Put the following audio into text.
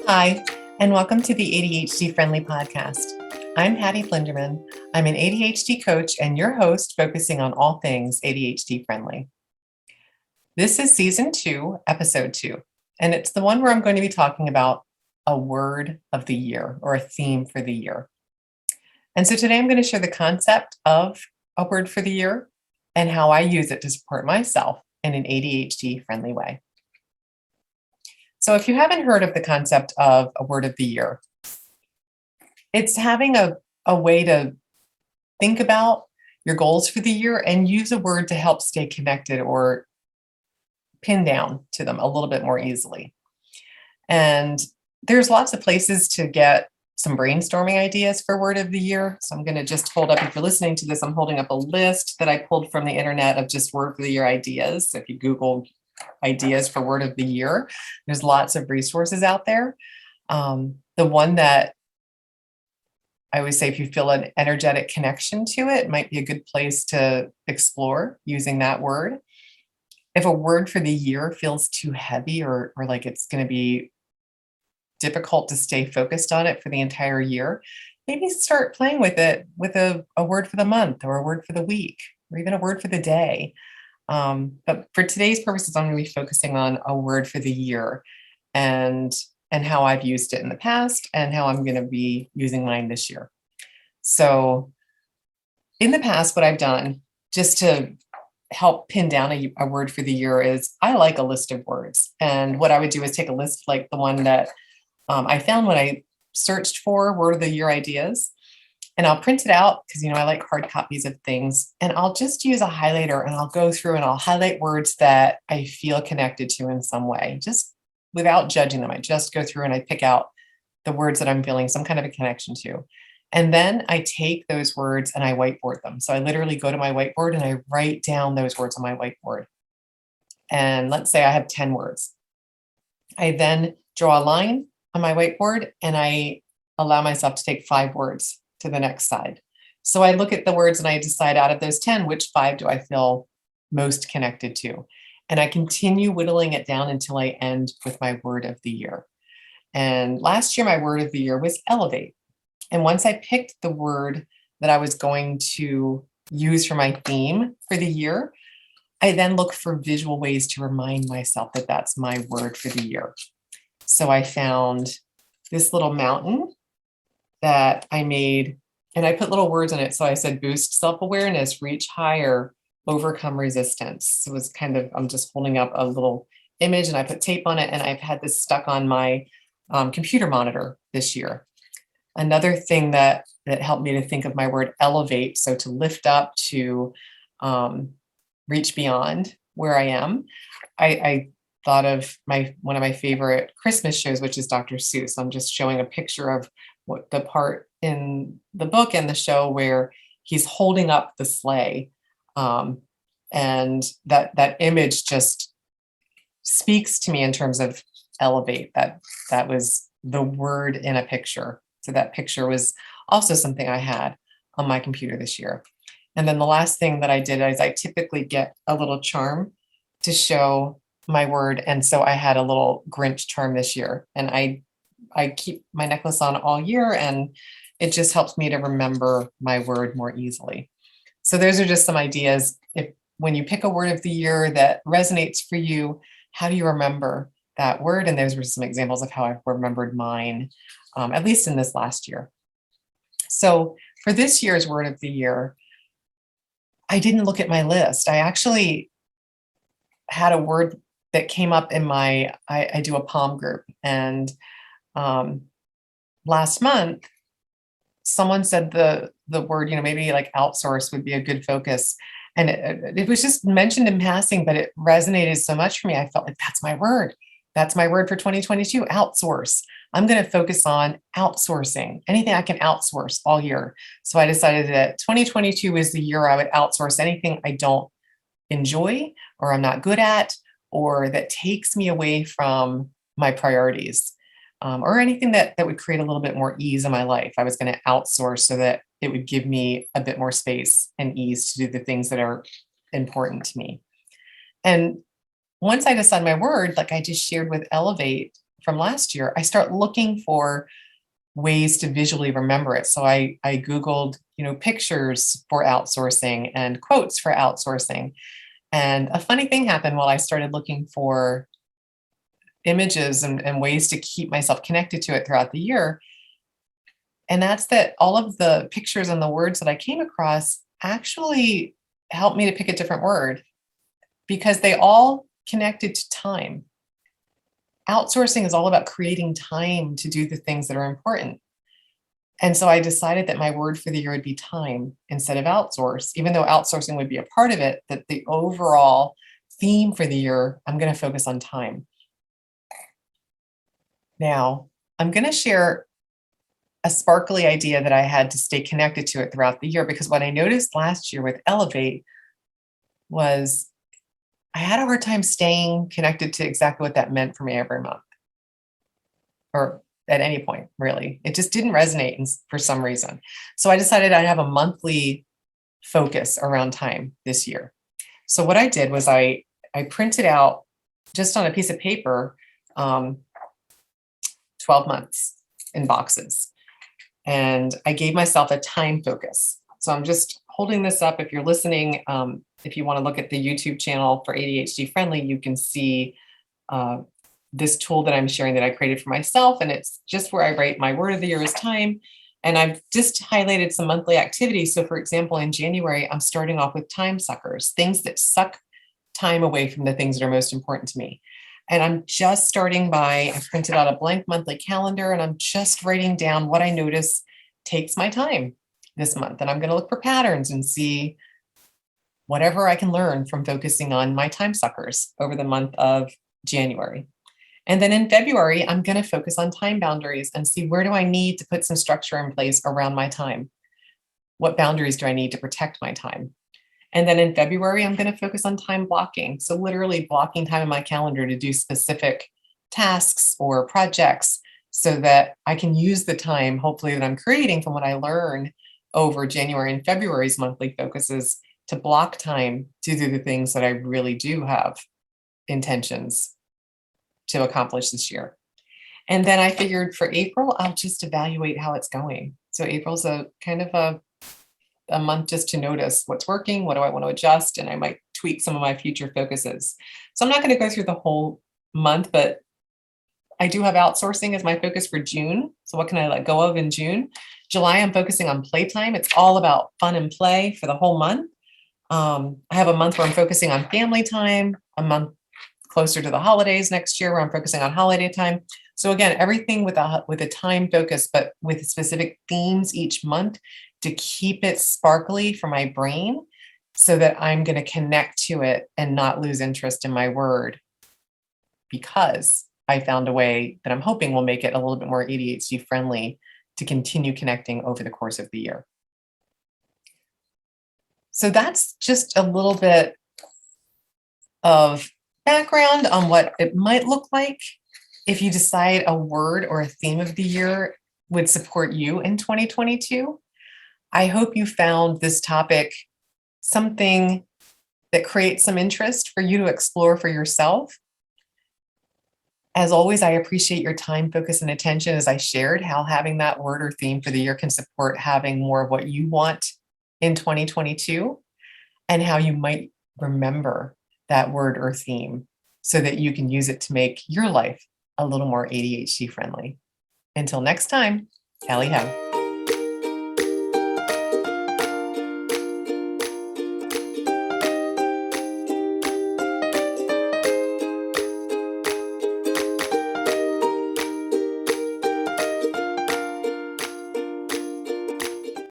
Hi, and welcome to the ADHD-Friendly podcast. I'm Patty Flinderman. I'm an ADHD coach and your host focusing on all things ADHD-friendly. This is season 2, episode 2, and it's the one where I'm going to be talking about a word of the year or a theme for the year. And so today I'm going to share the concept of a word for the year and how I use it to support myself in an ADHD-friendly way. So if you haven't heard of the concept of a word of the year, it's having a way to think about your goals for the year and use a word to help stay connected or pin down to them a little bit more easily. And there's lots of places to get some brainstorming ideas for word of the year. So I'm going to just hold up, if you're listening to this, I'm holding up a list that I pulled from the internet of just word of the year ideas. So if you Google ideas for word of the year, there's lots of resources out there. The one that I always say, if you feel an energetic connection to it, might be a good place to explore using that word. If a word for the year feels too heavy or like it's going to be difficult to stay focused on it for the entire year, maybe start playing with it with a word for the month or a word for the week or even a word for the day. But for today's purposes, I'm going to be focusing on a word for the year and how I've used it in the past and how I'm going to be using mine this year. So in the past, what I've done just to help pin down a word for the year is I like a list of words. And what I would do is take a list like the one that I found when I searched for word of the year ideas. And I'll print it out because, I like hard copies of things. And I'll just use a highlighter and I'll go through and I'll highlight words that I feel connected to in some way, just without judging them. I just go through and I pick out the words that I'm feeling some kind of a connection to. And then I take those words and I whiteboard them. So I literally go to my whiteboard and I write down those words on my whiteboard. And let's say I have 10 words. I then draw a line on my whiteboard and I allow myself to take 5 words to the next side. So I look at the words and I decide out of those 10, which 5 do I feel most connected to? And I continue whittling it down until I end with my word of the year. And last year, my word of the year was elevate. And once I picked the word that I was going to use for my theme for the year, I then look for visual ways to remind myself that that's my word for the year. So I found this little mountain that I made, and I put little words in it. So I said, boost self-awareness, reach higher, overcome resistance. So it was kind of, I'm just holding up a little image and I put tape on it, and I've had this stuck on my computer monitor this year. Another thing that helped me to think of my word elevate, so to lift up, to reach beyond where I am, I thought of one of my favorite Christmas shows, which is Dr. Seuss. I'm just showing a picture of what the part in the book and the show where he's holding up the sleigh. And that image just speaks to me in terms of elevate. That was the word in a picture. So that picture was also something I had on my computer this year. And then the last thing that I did is I typically get a little charm to show my word. And so I had a little Grinch charm this year, and I keep my necklace on all year, and it just helps me to remember my word more easily. So those are just some ideas. When you pick a word of the year that resonates for you, how do you remember that word? And those were some examples of how I've remembered mine, at least in this last year. So for this year's word of the year, I didn't look at my list. I actually had a word that came up in I do a palm group, and last month, someone said the word, maybe like outsource would be a good focus. And it was just mentioned in passing, but it resonated so much for me. I felt like that's my word. That's my word for 2022, outsource. I'm going to focus on outsourcing, anything I can outsource all year. So I decided that 2022 is the year I would outsource anything I don't enjoy or I'm not good at, or that takes me away from my priorities, or anything that would create a little bit more ease in my life. I was going to outsource so that it would give me a bit more space and ease to do the things that are important to me. And once I decide my word, like I just shared with Elevate from last year, I start looking for ways to visually remember it. So I Googled, pictures for outsourcing and quotes for outsourcing. And a funny thing happened while I started looking for images and ways to keep myself connected to it throughout the year. And that's that all of the pictures and the words that I came across actually helped me to pick a different word because they all connected to time. Outsourcing is all about creating time to do the things that are important. And so I decided that my word for the year would be time instead of outsource, even though outsourcing would be a part of it, that the overall theme for the year, I'm going to focus on time. Now, I'm going to share a sparkly idea that I had to stay connected to it throughout the year, because what I noticed last year with Elevate was I had a hard time staying connected to exactly what that meant for me every month or at any point, really. It just didn't resonate for some reason. So I decided I'd have a monthly focus around time this year. So what I did was I printed out just on a piece of paper 12 months in boxes. And I gave myself a time focus. So I'm just holding this up. If you're listening, if you want to look at the YouTube channel for ADHD-Friendly, you can see this tool that I'm sharing that I created for myself. And it's just where I write my word of the year is time. And I've just highlighted some monthly activities. So for example, in January, I'm starting off with time suckers, things that suck time away from the things that are most important to me. And I'm just starting I printed out a blank monthly calendar and I'm just writing down what I notice takes my time this month. And I'm going to look for patterns and see whatever I can learn from focusing on my time suckers over the month of January. And then in February, I'm going to focus on time boundaries and see where do I need to put some structure in place around my time? What boundaries do I need to protect my time? And then in February, I'm going to focus on time blocking. So literally blocking time in my calendar to do specific tasks or projects so that I can use the time, hopefully, that I'm creating from what I learn over January and February's monthly focuses to block time to do the things that I really do have intentions to accomplish this year. And then I figured for April, I'll just evaluate how it's going. So April's a kind of a month just to notice what's working, what do I want to adjust, and I might tweak some of my future focuses. So I'm not going to go through the whole month, but I do have outsourcing as my focus for June. So what can I let go of in June? July, I'm focusing on playtime. It's all about fun and play for the whole month. I have a month where I'm focusing on family time, a month closer to the holidays next year where I'm focusing on holiday time. So again, everything with a time focus, but with specific themes each month to keep it sparkly for my brain so that I'm going to connect to it and not lose interest in my word, because I found a way that I'm hoping will make it a little bit more ADHD friendly to continue connecting over the course of the year. So that's just a little bit of background on what it might look like if you decide a word or a theme of the year would support you in 2022. I hope you found this topic something that creates some interest for you to explore for yourself. As always, I appreciate your time, focus, and attention as I shared how having that word or theme for the year can support having more of what you want in 2022 and how you might remember that word or theme so that you can use it to make your life a little more ADHD friendly. Until next time, tally ho.